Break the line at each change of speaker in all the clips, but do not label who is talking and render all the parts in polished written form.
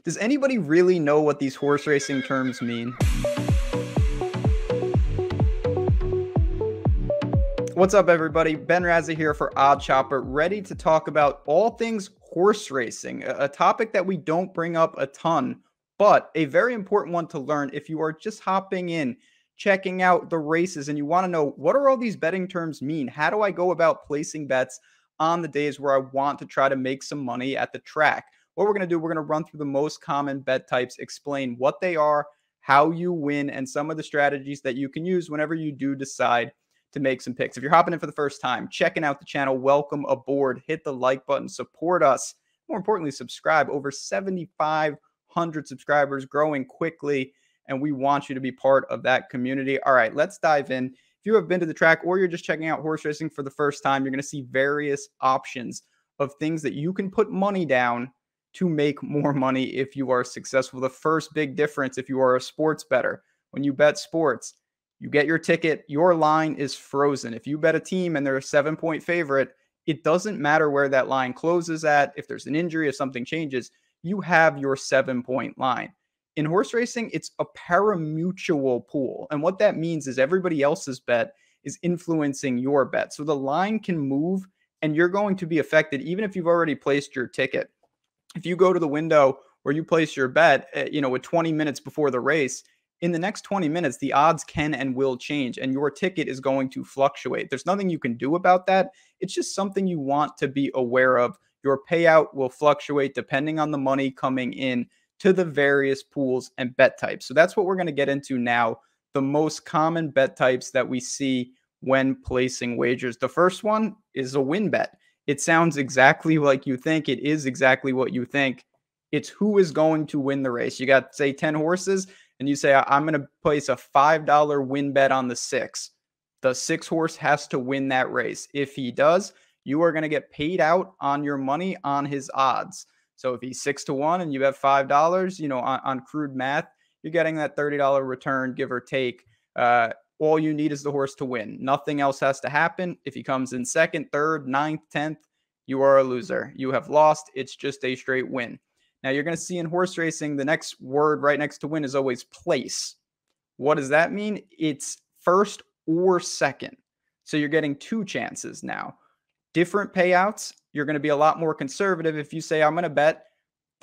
Does anybody really know what these horse racing terms mean? What's up, everybody? Ben Rasa here for OddsShopper, ready to talk about all things horse racing, a topic that we don't bring up a ton, but a very important one to learn if you are just hopping in, checking out the races, and you want to know what are all these betting terms mean? How do I go about placing bets on the days where I want to try to make some money at the track? What we're going to do, we're going to run through the most common bet types, explain what they are, how you win, and some of the strategies that you can use whenever you do decide to make some picks. If you're hopping in for the first time, checking out the channel, welcome aboard. Hit the like button, support us. More importantly, subscribe. Over 7,500 subscribers, growing quickly, and we want you to be part of that community. All right, let's dive in. If you have been to the track or you're just checking out horse racing for the first time, you're going to see various options of things that you can put money down to make more money if you are successful. The first big difference, if you are a sports bettor, when you bet sports, you get your ticket, your line is frozen. If you bet a team and they're a 7-point favorite, it doesn't matter where that line closes at. If there's an injury, if something changes, you have your 7-point line. In horse racing, it's a parimutuel pool. And what that means is everybody else's bet is influencing your bet. So the line can move and you're going to be affected even if you've already placed your ticket. If you go to the window where you place your bet, with 20 minutes before the race, in the next 20 minutes, the odds can and will change, and your ticket is going to fluctuate. There's nothing you can do about that. It's just something you want to be aware of. Your payout will fluctuate depending on the money coming in to the various pools and bet types. So that's what we're going to get into now, the most common bet types that we see when placing wagers. The first one is a win bet. It sounds exactly like you think. It is exactly what you think. It's who is going to win the race. You got, say, 10 horses, and you say, I'm going to place a $5 win bet on the 6. The 6 horse has to win that race. If he does, you are going to get paid out on your money on his odds. So if he's 6-1 and you have $5, on crude math, you're getting that $30 return, give or take. All you need is the horse to win. Nothing else has to happen. If he comes in 2nd, 3rd, 9th, 10th, you are a loser. You have lost. It's just a straight win. Now, you're going to see in horse racing, the next word right next to win is always place. What does that mean? It's first or second. So you're getting 2 chances now. Different payouts. You're going to be a lot more conservative if you say, I'm going to bet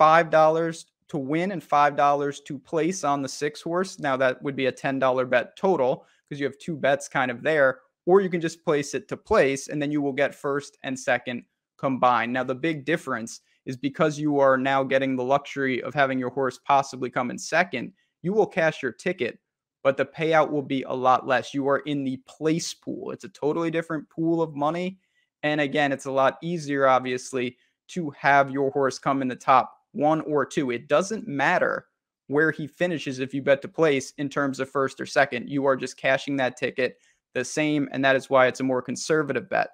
$5 to win and $5 to place on the 6 horse. Now, that would be a $10 bet total because you have 2 bets kind of there. Or you can just place it to place, and then you will get first and second combined. Now, the big difference is because you are now getting the luxury of having your horse possibly come in second, you will cash your ticket, but the payout will be a lot less. You are in the place pool. It's a totally different pool of money. And again, it's a lot easier, obviously, to have your horse come in the top 1 or 2. It doesn't matter where he finishes if you bet to place in terms of first or second. You are just cashing that ticket the same, and that is why it's a more conservative bet.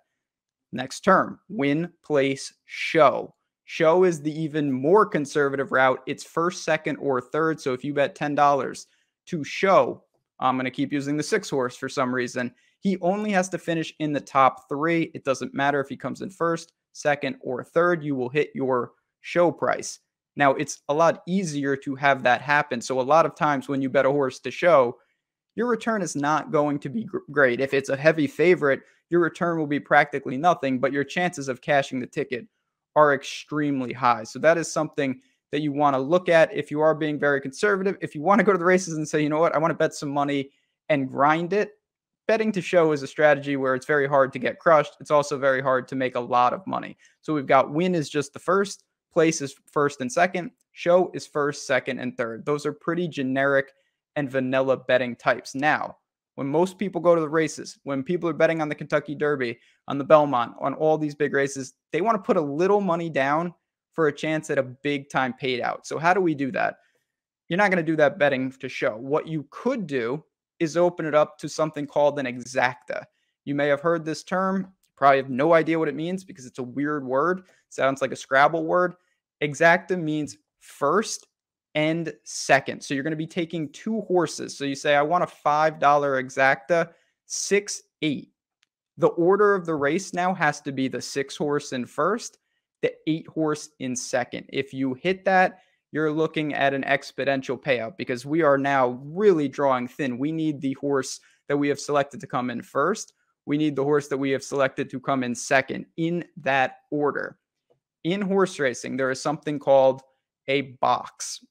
Next term, win, place, show. Show is the even more conservative route. It's first, second, or third. So if you bet $10 to show, I'm going to keep using the 6 horse for some reason. He only has to finish in the top 3. It doesn't matter if he comes in first, second, or third. You will hit your show price. Now, it's a lot easier to have that happen. So a lot of times when you bet a horse to show, your return is not going to be great. If it's a heavy favorite, your return will be practically nothing, but your chances of cashing the ticket are extremely high. So that is something that you want to look at if you are being very conservative. If you want to go to the races and say, you know what, I want to bet some money and grind it, betting to show is a strategy where it's very hard to get crushed. It's also very hard to make a lot of money. So we've got win is just the first, place is first and second, show is first, second, and third. Those are pretty generic and vanilla betting types. Now, when most people go to the races, when people are betting on the Kentucky Derby, on the Belmont, on all these big races, they want to put a little money down for a chance at a big time paid out. So how do we do that? You're not going to do that betting to show. What you could do is open it up to something called an exacta. You may have heard this term. You probably have no idea what it means because it's a weird word. It sounds like a Scrabble word. Exacta means first and second. So you're going to be taking 2 horses. So you say, I want a $5 exacta, 6, 8. The order of the race now has to be the 6 horse in first, the 8 horse in second. If you hit that, you're looking at an exponential payout because we are now really drawing thin. We need the horse that we have selected to come in first. We need the horse that we have selected to come in second in that order. In horse racing, there is something called a box.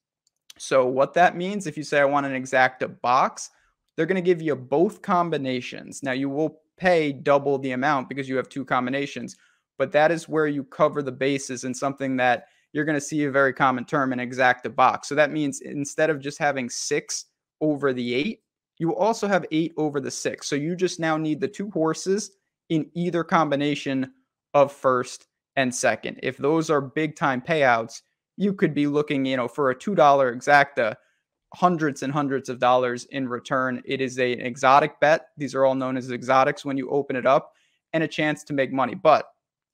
So what that means, if you say I want an Exacta box, they're going to give you both combinations. Now you will pay double the amount because you have two combinations, but that is where you cover the bases in something that you're going to see a very common term, an Exacta box. So that means instead of just having 6 over the 8, you will also have 8 over the 6. So you just now need the two horses in either combination of first and second. If those are big time payouts, you could be looking, for a $2 Exacta, hundreds and hundreds of dollars in return. It is an exotic bet. These are all known as exotics when you open it up, and a chance to make money. But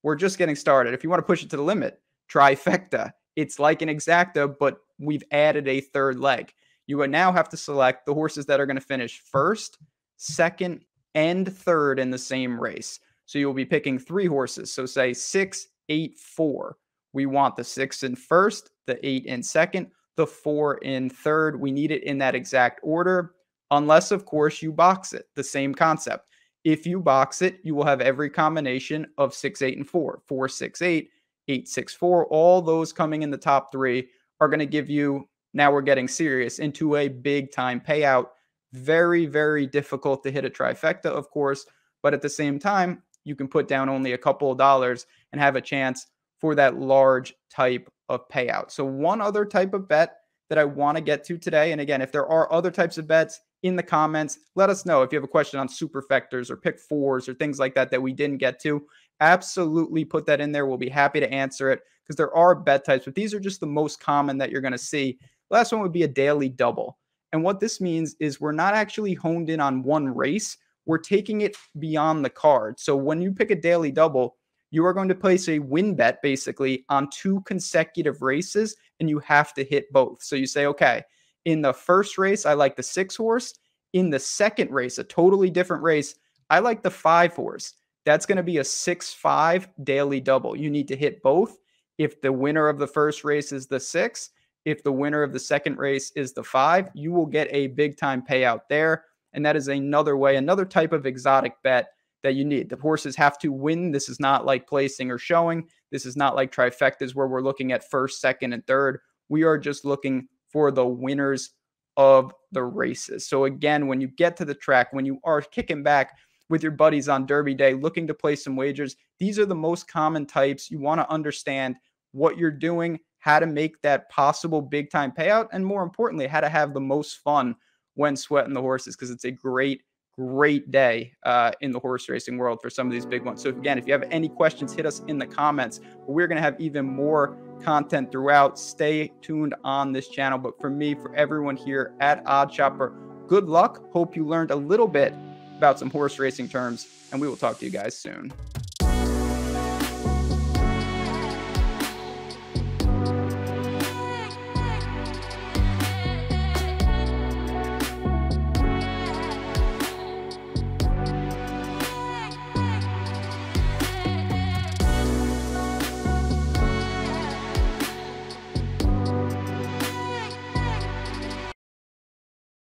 we're just getting started. If you want to push it to the limit, Trifecta. It's like an Exacta, but we've added a third leg. You would now have to select the horses that are going to finish first, second, and third in the same race. So you'll be picking 3 horses. So say 6, 8, 4. We want the 6 in first, the 8 in second, the 4 in third. We need it in that exact order, unless, of course, you box it. The same concept. If you box it, you will have every combination of 6, 8, and 4. 4, 6, 8, 8, 6, 4. All those coming in the top 3 are going to give you, now we're getting serious, into a big time payout. Very, very difficult to hit a trifecta, of course, but at the same time, you can put down only a couple of dollars and have a chance for that large type of payout. So one other type of bet that I want to get to today, and again, if there are other types of bets in the comments, let us know if you have a question on superfectors or pick 4s or things like that that we didn't get to. Absolutely put that in there. We'll be happy to answer it because there are bet types, but these are just the most common that you're going to see. Last one would be a daily double. And what this means is we're not actually honed in on one race. We're taking it beyond the card. So when you pick a daily double, you are going to place a win bet basically on 2 consecutive races, and you have to hit both. So you say, okay, in the first race, I like the 6 horse. In the second race, a totally different race, I like the 5 horse. That's going to be a 6-5 daily double. You need to hit both. If the winner of the first race is the 6, if the winner of the second race is the 5, you will get a big time payout there. And that is another way, another type of exotic bet that you need. The horses have to win. This is not like placing or showing. This is not like trifectas where we're looking at first, second, and third. We are just looking for the winners of the races. So again, when you get to the track, when you are kicking back with your buddies on Derby Day, looking to place some wagers, these are the most common types. You want to understand what you're doing, how to make that possible big time payout, and more importantly, how to have the most fun when sweating the horses, because it's a great day in the horse racing world for some of these big ones. So again, if you have any questions, hit us in the comments. We're going to have even more content throughout. Stay tuned on this channel. But for me, for everyone here at OddsShopper, good luck. Hope you learned a little bit about some horse racing terms, and we will talk to you guys soon.